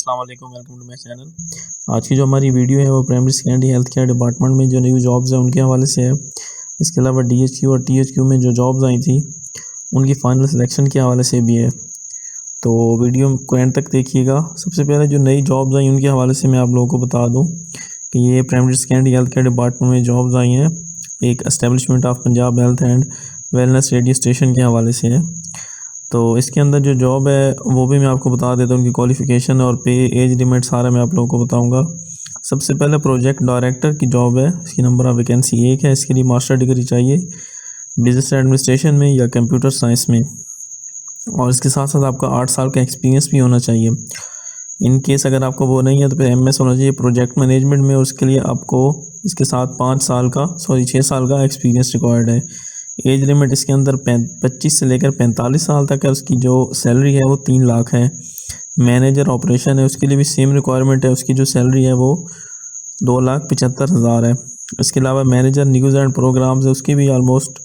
अस्सलाम वालेकुम, welcome to my channel. आज की जो हमारी वीडियो है वो primary secondary health care department में जो न्यू जॉब्स हैं उनके हवाले से है। इसके अलावा डीएचक्यू और टीएचक्यू में जो जॉब्स आई थी उनकी फ़ाइनल सिलेक्शन के हवाले से भी है, तो वीडियो को एंड तक देखिएगा। सबसे पहले जो नई जॉब्स आई उनके हवाले से मैं आप लोगों को बता दूँ कि ये primary secondary health care department में जॉब्स आई हैं। एक establishment of Punjab health and wellness radio station के हवाले से है। तो इसके अंदर जो जॉब है वो भी मैं आपको बता देता हूँ, उनकी क्वालिफ़िकेशन और पे, एज लिमिट सारा मैं आप लोगों को बताऊँगा। सबसे पहले प्रोजेक्ट डायरेक्टर की जॉब है। इसकी नंबर ऑफ़ वैकेंसी 1 है। इसके लिए मास्टर डिग्री चाहिए बिज़नेस एडमिनिस्ट्रेशन में या कंप्यूटर साइंस में, और इसके साथ साथ आपका 8 साल का एक्सपीरियंस भी होना चाहिए। इन केस अगर आपको वो नहीं है तो फिर एमएस होना चाहिए प्रोजेक्ट मैनेजमेंट में। उसके लिए आपको इसके साथ 6 साल का एक्सपीरियंस रिक्वायर्ड है। एज लिमिट इसके अंदर 25 से लेकर 45 साल तक है। उसकी जो सैलरी है वो 3 लाख है। मैनेजर ऑपरेशन है, उसके लिए भी सेम रिक्वायरमेंट है। उसकी जो सैलरी है वो 2,75,000 है। इसके अलावा मैनेजर न्यूज़ एंड प्रोग्राम्स है, उसकी भी ऑलमोस्ट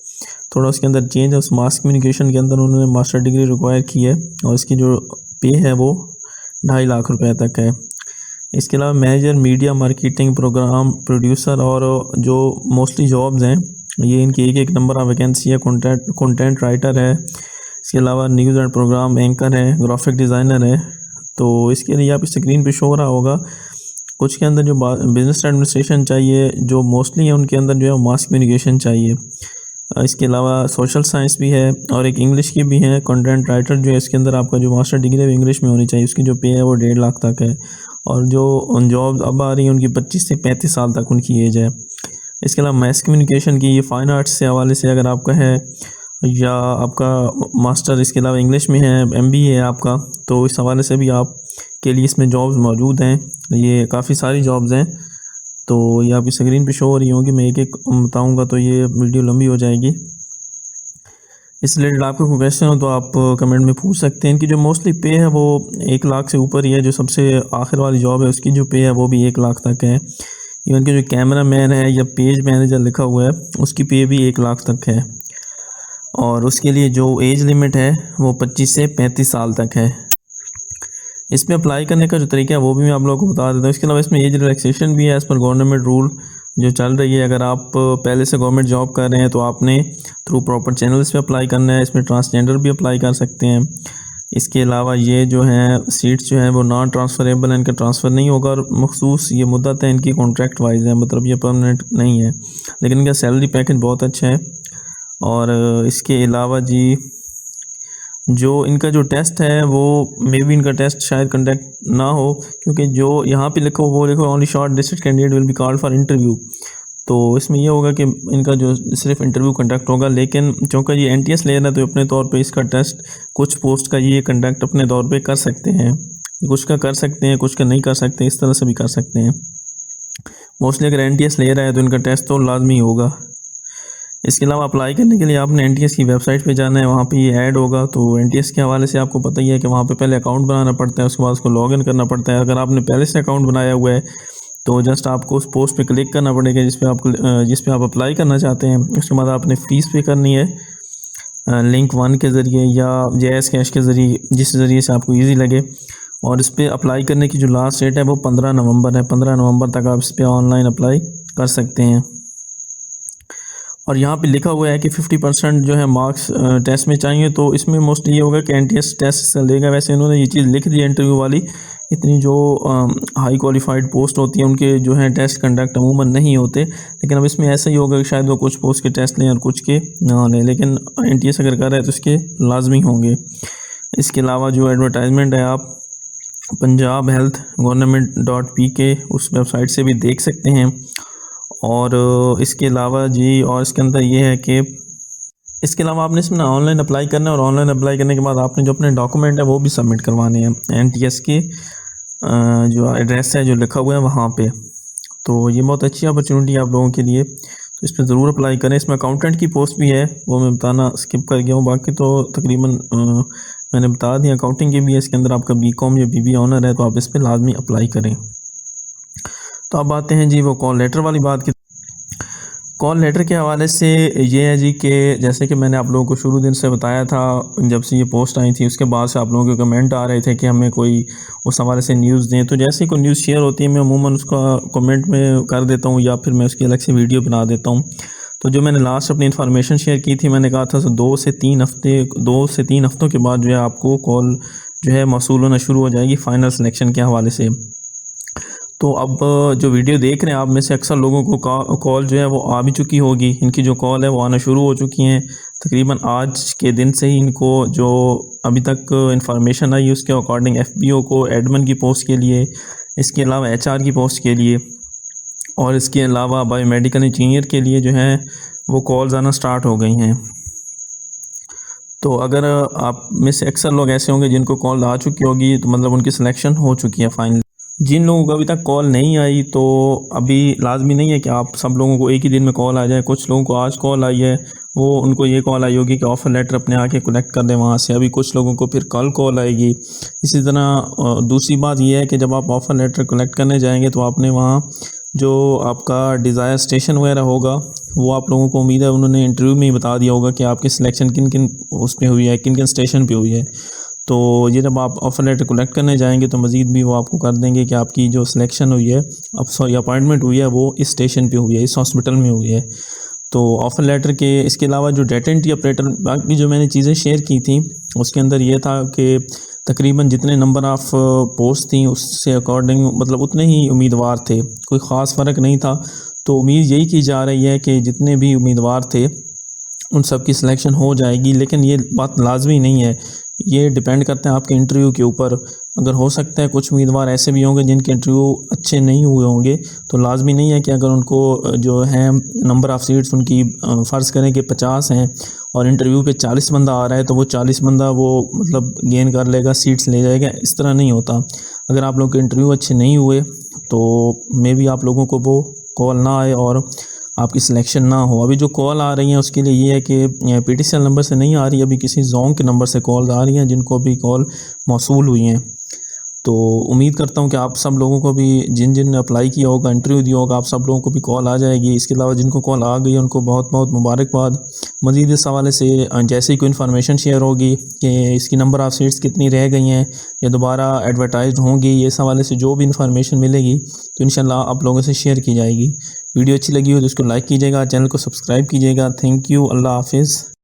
थोड़ा उसके अंदर चेंज है। उस मास कम्युनिकेशन के अंदर उन्होंने मास्टर डिग्री रिक्वायर की है और इसकी जो पे है वो 2.5 लाख रुपए तक है। इसके अलावा manager media marketing programme producer और जो मोस्टली जॉब्स हैं ये इनकी एक नंबर ऑफ वैकेंसी है। कंटेंट राइटर है। इसके अलावा न्यूज़ एंड प्रोग्राम एंकर है, ग्राफिक डिज़ाइनर है। तो इसके लिए आप स्क्रीन पे शो हो रहा होगा। कुछ के अंदर जो बिज़नेस एडमिनिस्ट्रेशन चाहिए जो मोस्टली है, उनके अंदर जो है मास कम्युनिकेशन चाहिए। इसके अलावा सोशल साइंस भी है और एक इंग्लिश की भी है। कंटेंट राइटर जो है इसके अंदर आपका जो मास्टर डिग्री है इंग्लिश में होनी चाहिए। उसकी जो पे है वो 1.5 लाख तक है और जो जॉब अब आ रही है उनकी 25 से 35 साल तक उनकी एज है। इसके अलावा मैस कम्युनिकेशन की ये फ़ाइन आर्ट्स से हवाले से अगर आपका है या आपका मास्टर इसके अलावा इंग्लिश में है, एमबीए है आपका, तो इस हवाले से भी आप के लिए इसमें जॉब्स मौजूद हैं। ये काफ़ी सारी जॉब्स हैं, तो ये आपकी स्क्रीन पे शो हो रही होंगी। मैं एक एक बताऊंगा तो ये वीडियो लंबी हो जाएगी। इस रिलेटेड आपको कोई क्वेश्चन हो तो आप कमेंट में पूछ सकते हैं। इनकी जो मोस्टली पे है वो 1 लाख से ऊपर ही है। जो सबसे आखिर वाली जॉब है उसकी जो पे है वो भी 1 लाख तक है। इवन के जो कैमरा मैन है या पेज मैनेजर लिखा हुआ है उसकी पे भी 1 लाख तक है और उसके लिए जो एज लिमिट है वो 25 से 35 साल तक है। इसमें अप्लाई करने का जो तरीका है वो भी मैं आप लोगों को बता देता हूँ। इसके अलावा इसमें एज रिलैक्सेशन भी है एज़ पर गवर्नमेंट रूल जो चल रही है। अगर आप पहले से गवर्नमेंट जॉब कर रहे हैं तो आपने थ्रू प्रॉपर चैनल्स पे अप्लाई करना है। इसमें ट्रांसजेंडर भी अप्लाई कर सकते हैं। इसके अलावा ये जो है सीट्स जो है वो नॉन ट्रांसफ़रेबल है, इनका ट्रांसफ़र नहीं होगा और मखसूस ये मुद्दत है इनकी कॉन्ट्रैक्ट वाइज है, मतलब ये परमानेंट नहीं है। लेकिन इनका सैलरी पैकेज बहुत अच्छा है। और इसके अलावा जी जो इनका जो टेस्ट है वो मे बी इनका टेस्ट शायद कंडक्ट ना हो, क्योंकि जो यहाँ पे लिखो वो लिखो only short listed candidate will be called for interview. तो इसमें यह होगा कि इनका जो सिर्फ इंटरव्यू कंडक्ट होगा। लेकिन चूँकि ये एनटीएस ले रहा है तो अपने तौर पे इसका टेस्ट कुछ पोस्ट का ये कंडक्ट अपने तौर पे कर सकते हैं। कुछ का कर सकते हैं, कुछ का नहीं कर सकते, इस तरह से भी कर सकते हैं। मोस्टली अगर एनटीएस ले रहा है तो इनका टेस्ट तो लाजमी होगा। इसके अलावा अप्लाई करने के लिए आपने एनटीएस की वेबसाइट पे जाना है, वहाँ पे ये ऐड होगा। तो एनटीएस के हवाले से आपको पता ही है कि वहाँ पे पहले अकाउंट बनाना पड़ता है, उसके बाद उसको लॉगिन करना पड़ता है। अगर आपने पहले से अकाउंट बनाया हुआ है तो जस्ट आपको उस पोस्ट पे क्लिक करना पड़ेगा जिस पे आप अप्लाई करना चाहते हैं। उसके बाद आपने फ़ीस पे करनी है लिंक 1 के ज़रिए या JS कैश के ज़रिए, जिस ज़रिए से आपको ईजी लगे। और इस पर अप्लाई करने की जो लास्ट डेट है वो 15 नवंबर है। 15 नवंबर तक आप इस पर ऑनलाइन अप्लाई कर सकते हैं। और यहाँ पे लिखा हुआ है कि 50% जो है मार्क्स टेस्ट में चाहिए। तो इसमें मोस्टली ये होगा कि एनटीएस टेस्ट से लेगा। वैसे इन्होंने ये चीज़ लिख दी है इंटरव्यू वाली। इतनी जो हाई क्वालिफाइड पोस्ट होती है उनके जो है टेस्ट कंडक्ट अमूमन नहीं होते, लेकिन अब इसमें ऐसा ही होगा कि शायद वो कुछ पोस्ट के टेस्ट लें और कुछ के ना लें, लेकिन एनटीएस अगर कर रहे हैं तो इसके लाजमी होंगे। इसके अलावा जो एडवर्टाइजमेंट है आप पंजाब हेल्थ गवर्नमेंट.pk उस वेबसाइट से भी देख सकते हैं। और इसके अलावा जी और इसके अंदर ये है कि इसके अलावा आपने इसमें ऑनलाइन अप्लाई करना है और ऑनलाइन अप्लाई करने के बाद आपने जो अपने डॉक्यूमेंट है वो भी सबमिट करवाने हैं एनटीएस के जो एड्रेस है जो लिखा हुआ है वहाँ पे। तो ये बहुत अच्छी अपॉर्चुनिटी है आप लोगों के लिए, तो इस पर ज़रूर अप्लाई करें। इसमें अकाउंटेंट की पोस्ट भी है, वो मैं बताना स्किप कर गया हूँ। बाकी तो तकरीबन मैंने बता दिया। अकाउंटिंग की भी है, इसके अंदर आपका बीकॉम या बीबीए ऑनर है तो आप इस पर लाजमी अप्लाई करें। तो अब आते हैं जी वो कॉल लेटर वाली बात की। कॉल लेटर के हवाले से ये है जी कि जैसे कि मैंने आप लोगों को शुरू दिन से बताया था, जब से ये पोस्ट आई थी उसके बाद से आप लोगों के कमेंट आ रहे थे कि हमें कोई उस हवाले से न्यूज़ दें। तो जैसे ही कोई न्यूज़ शेयर होती है मैं अमूमन उसका कमेंट में कर देता हूँ या फिर मैं उसकी अलग से वीडियो बना देता हूँ। तो जो मैंने लास्ट अपनी इन्फॉर्मेशन शेयर की थी, मैंने कहा था 2 से 3 हफ्तों के बाद जो है आपको कॉल जो है मौसूल होना शुरू हो जाएगी फ़ाइनल सिलेक्शन के हवाले से। तो अब जो वीडियो देख रहे हैं आप में से अक्सर लोगों को कॉल जो है वो आ भी चुकी होगी। इनकी जो कॉल है वो आना शुरू हो चुकी हैं। तकरीबन आज के दिन से ही इनको जो अभी तक इन्फॉर्मेशन आई उसके अकॉर्डिंग एफबीओ को एडमिन की पोस्ट के लिए, इसके अलावा एचआर की पोस्ट के लिए और इसके अलावा बायोमेडिकल इंजीनियर के लिए जो है वो कॉल्स आना स्टार्ट हो गई हैं। तो अगर आप में से अक्सर लोग ऐसे होंगे जिनको कॉल आ चुकी होगी तो मतलब उनकी सिलेक्शन हो चुकी है फाइनल। जिन लोगों को अभी तक कॉल नहीं आई तो अभी लाजमी नहीं है कि आप सब लोगों को एक ही दिन में कॉल आ जाए। कुछ लोगों को आज कॉल आई है, वो उनको ये कॉल आई होगी कि ऑफ़र लेटर अपने आके कलेक्ट कर दें वहाँ से। अभी कुछ लोगों को फिर कल कॉल आएगी। इसी तरह दूसरी बात यह है कि जब आप ऑफ़र लेटर कलेक्ट करने जाएंगे तो आपने वहाँ जो आपका डिज़ायर स्टेशन वगैरह होगा वो आप लोगों को उम्मीद है उन्होंने इंटरव्यू में ही बता दिया होगा कि आपकी सिलेक्शन किन किन उस पर हुई है, किन किन स्टेशन पे हुई है। तो ये जब आप ऑफ़र लेटर कलेक्ट करने जाएंगे तो मज़ीद भी वो आपको कर देंगे कि आपकी जो सिलेक्शन हुई है, अब सॉरी अपॉइंटमेंट हुई है, वो इस स्टेशन पे हुई है, इस हॉस्पिटल में हुई है। तो ऑफ़र लेटर के इसके अलावा जो डेटा एंट्री ऑपरेटर बाकी जो मैंने चीज़ें शेयर की थी उसके अंदर ये था कि तकरीबन जितने नंबर ऑफ़ पोस्ट थी उससे अकॉर्डिंग मतलब उतने ही उम्मीदवार थे, कोई ख़ास फ़र्क नहीं था। तो उम्मीद यही की जा रही है कि जितने भी उम्मीदवार थे उन सब की सिलेक्शन हो जाएगी। लेकिन ये बात लाजमी नहीं है, ये डिपेंड करता है आपके इंटरव्यू के ऊपर। अगर हो सकता है कुछ उम्मीदवार ऐसे भी होंगे जिनके इंटरव्यू अच्छे नहीं हुए होंगे, तो लाजमी नहीं है कि अगर उनको जो है नंबर ऑफ़ सीट्स उनकी फ़र्ज़ करें कि 50 हैं और इंटरव्यू पे 40 बंदा आ रहा है तो वो 40 बंदा वो मतलब गेन कर लेगा, सीट्स ले जाएगा। इस तरह नहीं होता। अगर आप लोगों के इंटरव्यू अच्छे नहीं हुए तो मे बी आप लोगों को वो कॉल ना आए और आपकी सिलेक्शन ना हो। अभी जो कॉल आ रही हैं उसके लिए ये है कि पीटीसीएल नंबर से नहीं आ रही, अभी किसी जोंग के नंबर से कॉल आ रही हैं जिनको अभी कॉल मौसूल हुई हैं। तो उम्मीद करता हूँ कि आप सब लोगों को भी जिन जिन ने अप्लाई किया होगा, इंटरव्यू दिया होगा, आप सब लोगों को भी कॉल आ जाएगी। इसके अलावा जिनको कॉल आ गई है उनको बहुत बहुत मुबारकबाद। मज़ीद इस हवाले से जैसे ही कोई इन्फॉर्मेशन शेयर होगी कि इसकी नंबर ऑफ़ सीट्स कितनी रह गई हैं या दोबारा एडवर्टाइज्ड होंगी, इस हवाले से जो भी इन्फॉर्मेशन मिलेगी तो इंशाल्लाह आप लोगों से शेयर की जाएगी। वीडियो अच्छी लगी हो तो उसको लाइक कीजिएगा, चैनल को सब्सक्राइब कीजिएगा। थैंक यू, अल्लाह हाफिज़।